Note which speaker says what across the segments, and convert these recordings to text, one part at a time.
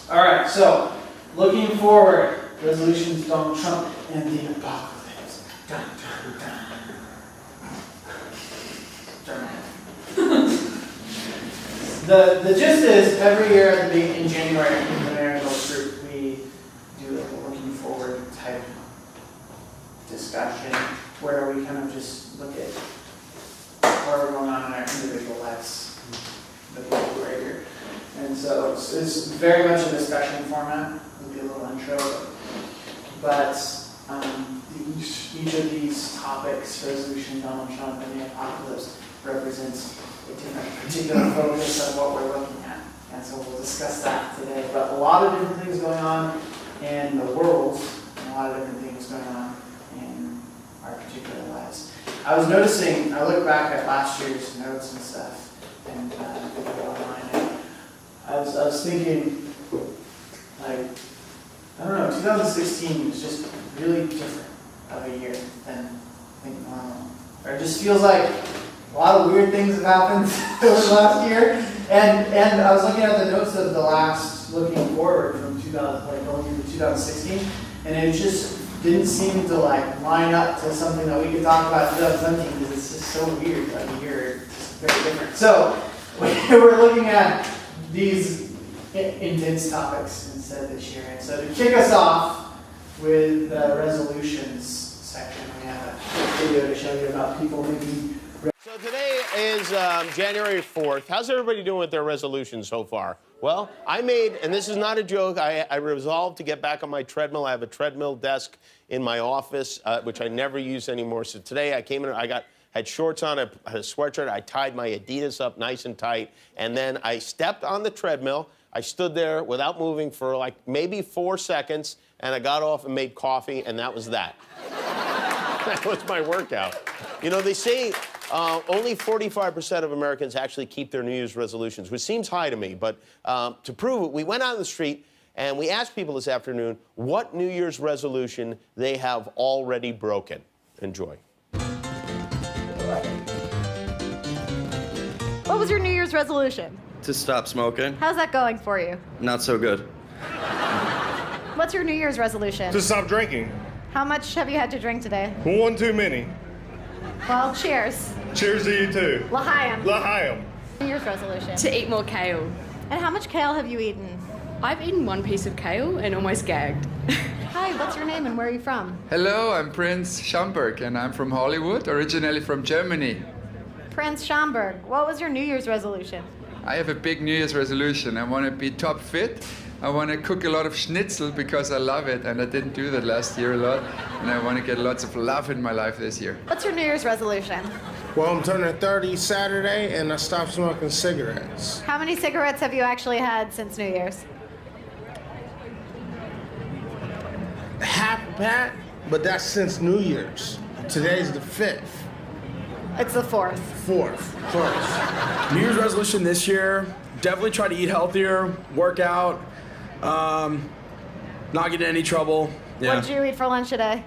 Speaker 1: All right, so looking forward, resolutions, Donald Trump, and the apocalypse. Dun, dun, dun. The gist is every year at the in January in the Marigold group we do like a looking forward type discussion where we kind of just look at what we're going on in our individual lives, the people who are here. And so it's very much a discussion format. It'll be a little intro, but each of these topics, resolution, Donald Trump, and the apocalypse, represents a different particular focus of what we're looking at. And so we'll discuss that today. But a lot of different things going on in the world, and a lot of different things going on in our particular lives. I was noticing, I look back at last year's notes and stuff, and online, and I was thinking, like, I don't know, 2016 was just really different of a year than I think normal. Or it just feels like a lot of weird things have happened over the last year. And I was looking at the notes of the last, looking forward from 2000, like going into 2016, and it just didn't seem to like line up to something that we could talk about in 2017 because it's just so weird, like a year, it's very different. So we're looking at these intense topics instead this year. And so to kick us off with the resolutions section, we have a video to show you about people making.
Speaker 2: So today is January 4th. How's everybody doing with their resolutions so far? Well, I made, and this is not a joke, I resolved to get back on my treadmill. I have a treadmill desk in my office, which I never use anymore. So today I came in, had shorts on, I had a sweatshirt, I tied my Adidas up nice and tight, and then I stepped on the treadmill. I stood there without moving for like maybe 4 seconds, and I got off and made coffee, and that was that. That was my workout. You know, they say only 45% of Americans actually keep their New Year's resolutions, which seems high to me, but to prove it, we went out in the street and we asked people this afternoon what New Year's resolution they have already broken. Enjoy.
Speaker 3: What was your New Year's resolution?
Speaker 4: To stop smoking.
Speaker 3: How's that going for you?
Speaker 4: Not so good.
Speaker 3: What's your New Year's resolution?
Speaker 5: To stop drinking.
Speaker 3: How much have you had to drink today?
Speaker 5: One too many.
Speaker 3: Well, cheers.
Speaker 5: Cheers to you too.
Speaker 3: L'chaim.
Speaker 5: L'chaim.
Speaker 3: New Year's resolution.
Speaker 6: To eat more kale.
Speaker 3: And how much kale have you eaten?
Speaker 6: I've eaten one piece of kale and almost gagged.
Speaker 3: Hi, what's your name and where are you from?
Speaker 7: Hello, I'm Prince Schamberg and I'm from Hollywood, originally from Germany.
Speaker 3: Prince Schamberg. What was your New Year's resolution?
Speaker 7: I have a big New Year's resolution. I want to be top fit. I want to cook a lot of schnitzel because I love it and I didn't do that last year a lot. And I want to get lots of love in my life this year.
Speaker 3: What's your New Year's resolution?
Speaker 8: Well, I'm turning 30 Saturday and I stopped smoking cigarettes.
Speaker 3: How many cigarettes have you actually had since New Year's?
Speaker 8: Half a pack, but that's since New Year's. Today's the 5th.
Speaker 3: It's the 4th.
Speaker 8: 4th, close.
Speaker 9: New Year's resolution this year, definitely try to eat healthier, work out, not get in any trouble.
Speaker 3: Yeah. What did you eat for lunch today?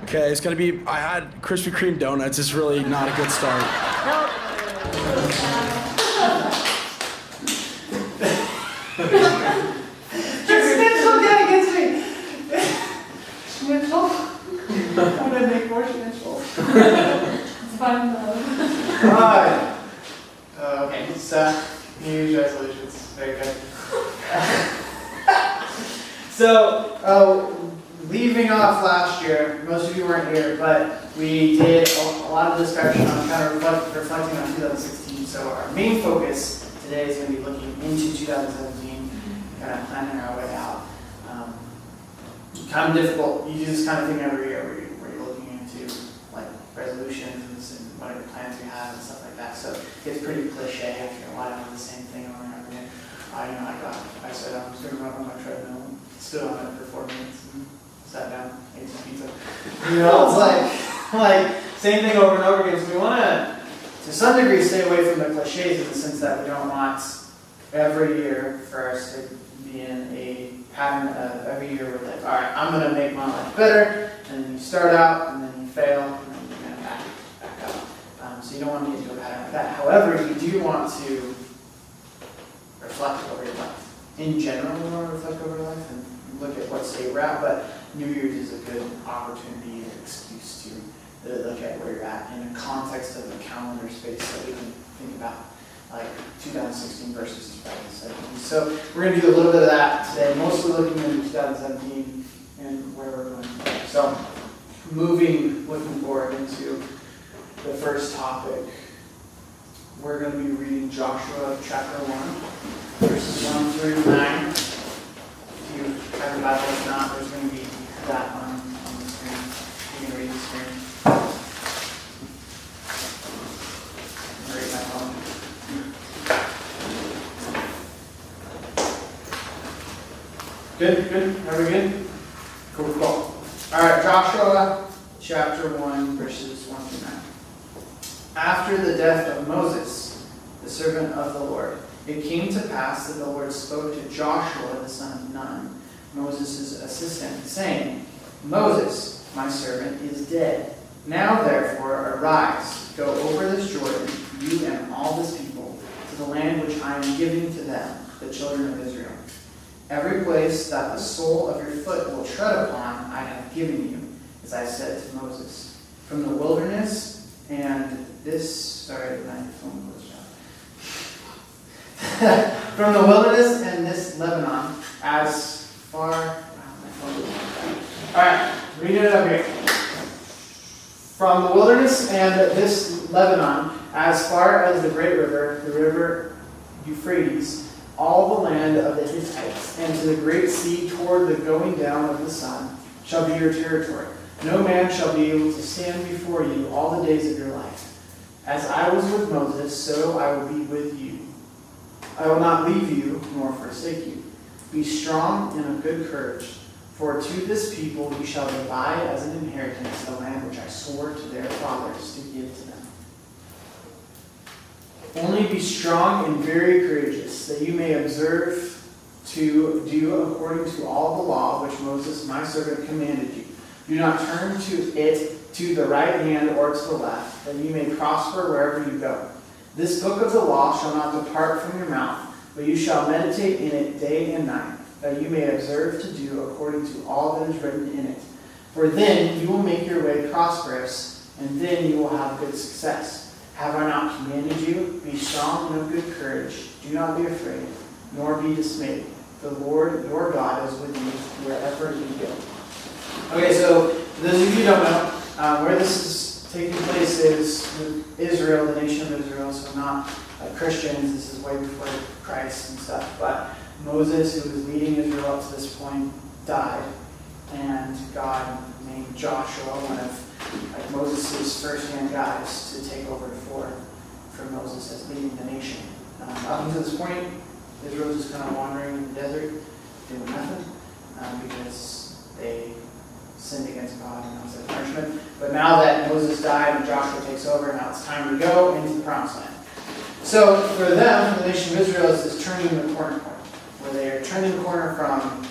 Speaker 9: Okay, it's gonna be, I had Krispy Kreme donuts. It's really not a good start.
Speaker 3: Nope.
Speaker 1: Schnitzel, get against me! Schnitzel? I'm gonna make more schnitzel. It's fun though. Alright. Okay, so New Year's resolutions. Very good. So, leaving off last year, most of you weren't here, but we did a lot of discussion on kind of reflecting on 2016. So our main focus today is going to be looking into 2017, kind of planning our way out. Kind of difficult. You do this kind of thing every year where you're looking into like resolutions and what are the plans you have and stuff like that. So it's pretty cliche after a while, the same thing over and over again. I said I was going to run on my treadmill, stood on it for 4 minutes, and sat down, ate some pizza. You know, it's like same thing over and over again. So we want to some degree, stay away from the cliches in the sense that we don't want every year for us to be in a pattern of every year we're like, all right, I'm going to make my life better, and then you start out, and then you fail, and then you kind of back up. So you don't want to get into a pattern like that. However, you do want to reflect over your life in general we want to reflect over life and look at what state we're at, but New Year's is a good opportunity and excuse to look at where you're at in a context of a calendar space that we can think about, like 2016 versus 2017. So we're going to do a little bit of that today, mostly looking at 2017 and where we're going from there. So looking forward into the first topic, we're going to be reading Joshua chapter 1, verses 1 through 9. If you have your Bible, if not, there's going to be that on the screen. You can read the screen. Read my phone. Good? Are we good? Cool. All right, Joshua chapter 1, verses 1 through 9. After the death of Moses, the servant of the Lord, it came to pass that the Lord spoke to Joshua the son of Nun, Moses' assistant, saying, Moses, my servant, is dead. Now therefore arise, go over this Jordan, you and all this people, to the land which I am giving to them, the children of Israel. Every place that the sole of your foot will tread upon, I have given you, as I said to Moses. From the wilderness and this, from the wilderness and this Lebanon, as far, alright, read it up here. From the wilderness and this Lebanon, as far as the great river, the river Euphrates, all the land of the Hittites, and to the great sea toward the going down of the sun, shall be your territory. No man shall be able to stand before you all the days of your life. As I was with Moses, so I will be with you. I will not leave you nor forsake you. Be strong and of good courage, for to this people you shall divide as an inheritance the land which I swore to their fathers to give to them. Only be strong and very courageous, that you may observe to do according to all the law which Moses my servant commanded you. Do not turn to it to the right hand or to the left, that you may prosper wherever you go. This book of the law shall not depart from your mouth, but you shall meditate in it day and night, that you may observe to do according to all that is written in it. For then you will make your way prosperous, and then you will have good success. Have I not commanded you? Be strong and of good courage. Do not be afraid, nor be dismayed. The Lord your God is with you wherever you go. Okay, so for those of you who don't know, where this is taking place is with Israel, the nation of Israel, so not Christians. This is way before Christ and stuff. But Moses, who was leading Israel up to this point, died. And God named Joshua, one of Moses' first-hand guys, to take over for Moses as leading the nation. Up until this point, Israel was just kind of wandering in the desert, doing nothing, because they sinned against God and that was their punishment. But now that Moses died and Joshua takes over, now it's time to go into the promised land. So for them, the nation of Israel is this turning the corner point, where they are turning the corner from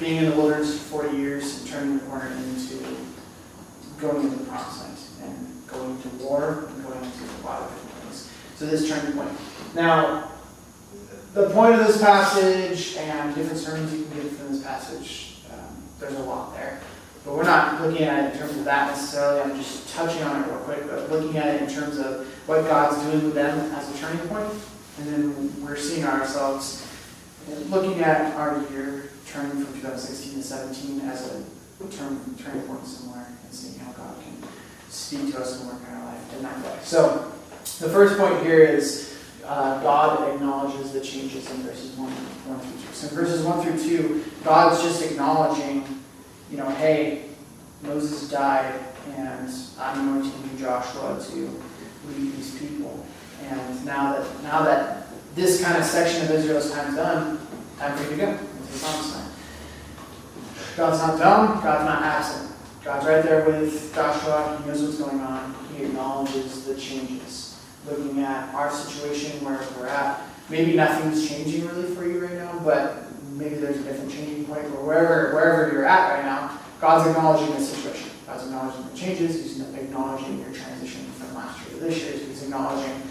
Speaker 1: being in the wilderness for 40 years and turning the corner into going into the promised land and going to war and going into a lot of different things. So this turning point. Now, the point of this passage and different sermons you can get from this passage, there's a lot there. But we're not looking at it in terms of that necessarily. I'm just touching on it real quick, but looking at it in terms of what God's doing with them as a turning point. And then we're seeing ourselves looking at our year turning from 2016 to 17 as a turning point somewhere and seeing how God can speak to us and work in our life in that way. So the first point here is God acknowledges the changes in verses 1 through 2. So in verses 1 through 2, God's just acknowledging, hey, Moses died, and I'm anointing you, Joshua, to lead these people. And now that this kind of section of Israel's time is done, time for you to go into the promised land. God's not dumb. God's not absent. God's right there with Joshua. He knows what's going on. He acknowledges the changes. Looking at our situation, where we're at, maybe nothing's changing really for you right now, but maybe there's a different changing point. But wherever you're at right now, God's acknowledging the situation. God's acknowledging the changes. He's acknowledging your transition from last year to this year. He's acknowledging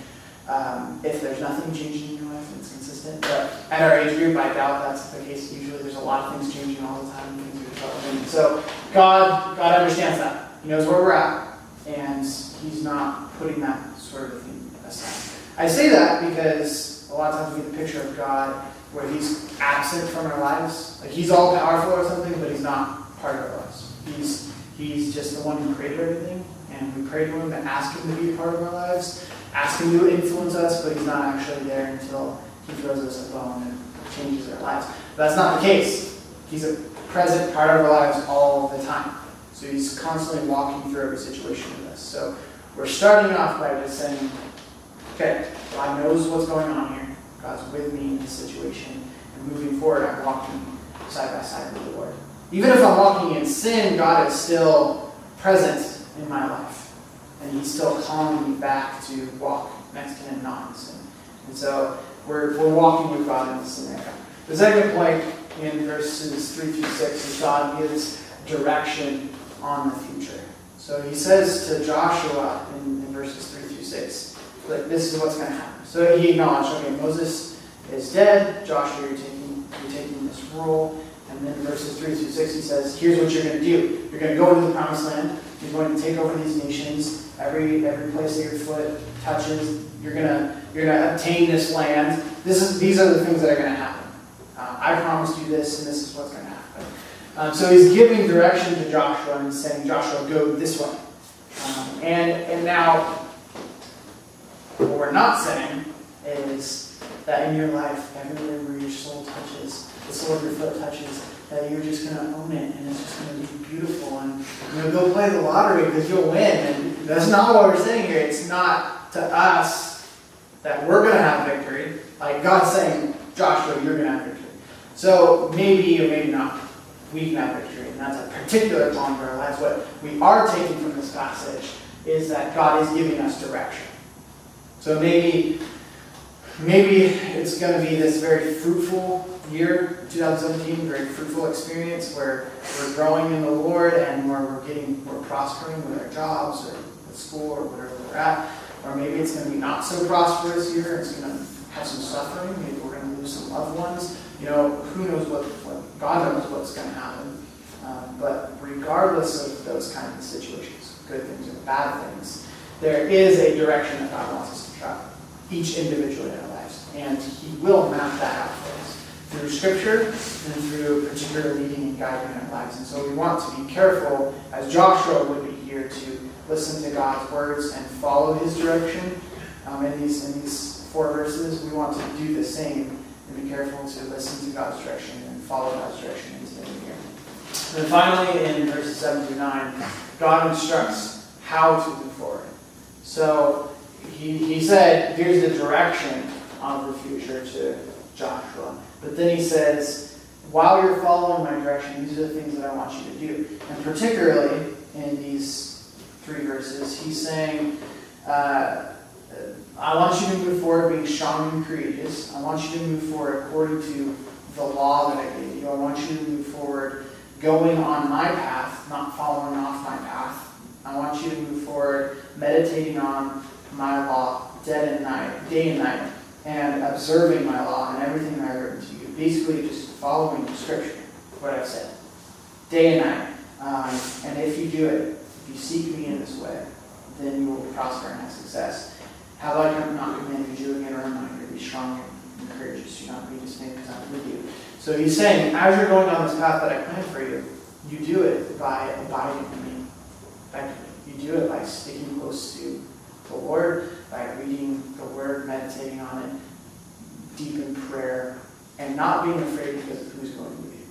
Speaker 1: If there's nothing changing in your life, it's consistent. But at our age group, I doubt that's the case. Usually there's a lot of things changing all the time. Things are developing. So God understands that. He knows where we're at. And he's not putting that sort of thing aside. I say that because a lot of times we get the picture of God where he's absent from our lives. Like he's all powerful or something, but he's not part of our lives. He's just the one who created everything. And we pray to him and ask him to be a part of our lives, ask him to influence us, but he's not actually there until he throws us a bone and changes our lives. But that's not the case. He's a present part of our lives all the time. So he's constantly walking through every situation with us. So we're starting off by just saying, okay, God knows what's going on here. God's with me in this situation. And moving forward, I'm walking side by side with the Lord. Even if I'm walking in sin, God is still present in my life. And he's still calling me back to walk next to him, not in sin. And so we're walking with God in this scenario. The second point in verses 3 through 6 is God gives direction on the future. So he says to Joshua in verses 3 through 6, like, this is what's going to happen. So he acknowledged, okay, Moses is dead. Joshua, you're taking this role. And then in verses 3 through 6, he says, here's what you're going to do. You're going to go into the promised land. You're going to take over these nations. Every place that your foot touches, you're gonna obtain this land. These are the things that are going to happen. I promised you this, and this is what's going to happen. So he's giving direction to Joshua and saying, Joshua, go this way. And now, what we're not saying is that in your life, everywhere where your soul touches, the sole of your foot touches, that you're just going to own it, and it's just going to be beautiful, and go play the lottery because you'll win. And that's not what we're saying here. It's not to us that we're going to have victory. Like God's saying, Joshua, you're going to have victory. So maybe or maybe not, we can have victory, and that's a particular calling for our lives. What we are taking from this passage is that God is giving us direction. So maybe it's going to be this very fruitful year, 2017, very fruitful experience where we're growing in the Lord and where we're prospering with our jobs or with school or wherever we're at. Or maybe it's going to be not so prosperous year. It's going to have some suffering. Maybe we're going to lose some loved ones. Who knows what God knows what's going to happen. But regardless of those kinds of situations, good things or bad things, there is a direction that God wants us to travel, each individually in our lives. And he will map that out for us through Scripture and through particular leading and guiding in our lives. And so we want to be careful, as Joshua would be here, to listen to God's words and follow his direction. In these 4 verses, we want to do the same and be careful to listen to God's direction and follow God's direction into the new year. And then finally, in verses 7 through 9, God instructs how to move forward. So he said, here's the direction of the future to Joshua. But then he says, while you're following my direction, these are the things that I want you to do. And particularly in these 3 verses, he's saying, I want you to move forward being strong and courageous. I want you to move forward according to the law that I gave you. I want you to move forward going on my path, not following off my path. I want you to move forward meditating on my law day and night, and observing my law and everything that I've written to you. Basically just following the Scripture, what I've said, day and night. And if you do it, if you seek me in this way, then you will prosper and have success. Have I not commanded you again, or remind you to be strong and courageous? Do not be dismayed because I'm with you. So he's saying, as you're going on this path that I planned for you, you do it by abiding in me. You do it by sticking close to the Lord, by reading the Word, meditating on it, deep in prayer, and not being afraid because of who's going with you.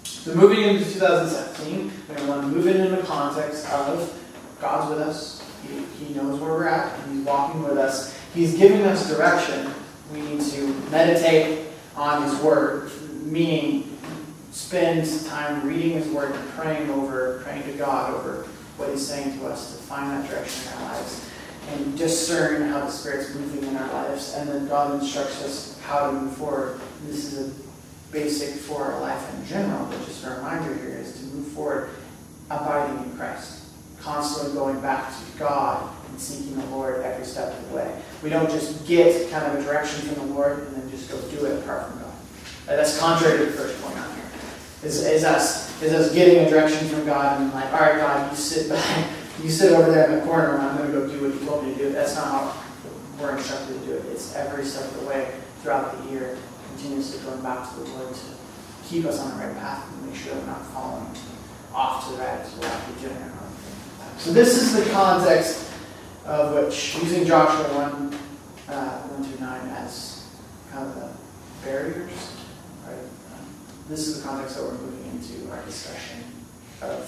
Speaker 1: So moving into 2017, we're going to want to move it in the context of God's with us. He knows where we're at, and he's walking with us. He's giving us direction. We need to meditate on his word, meaning spend time reading his word and praying to God over what he's saying to us to find that direction in our lives and discern how the Spirit's moving in our lives. And then God instructs us how to move forward. And this is a basic for our life in general, but just a reminder here is to move forward abiding in Christ. Constantly going back to God and seeking the Lord every step of the way. We don't just get kind of a direction from the Lord and then just go do it apart from God. That's contrary to the first point on here. Is us getting a direction from God and like, all right, God, you sit over there in the corner and I'm going to go do what you told me to do. That's not how we're instructed to do it. It's every step of the way throughout the year, continuously going back to the Lord to keep us on the right path and make sure that we're not falling off to the right as well. Doing our own thing. So this is the context of which, using Joshua 1 through 9 as kind of the barriers, right? This is the context that we're moving into our discussion of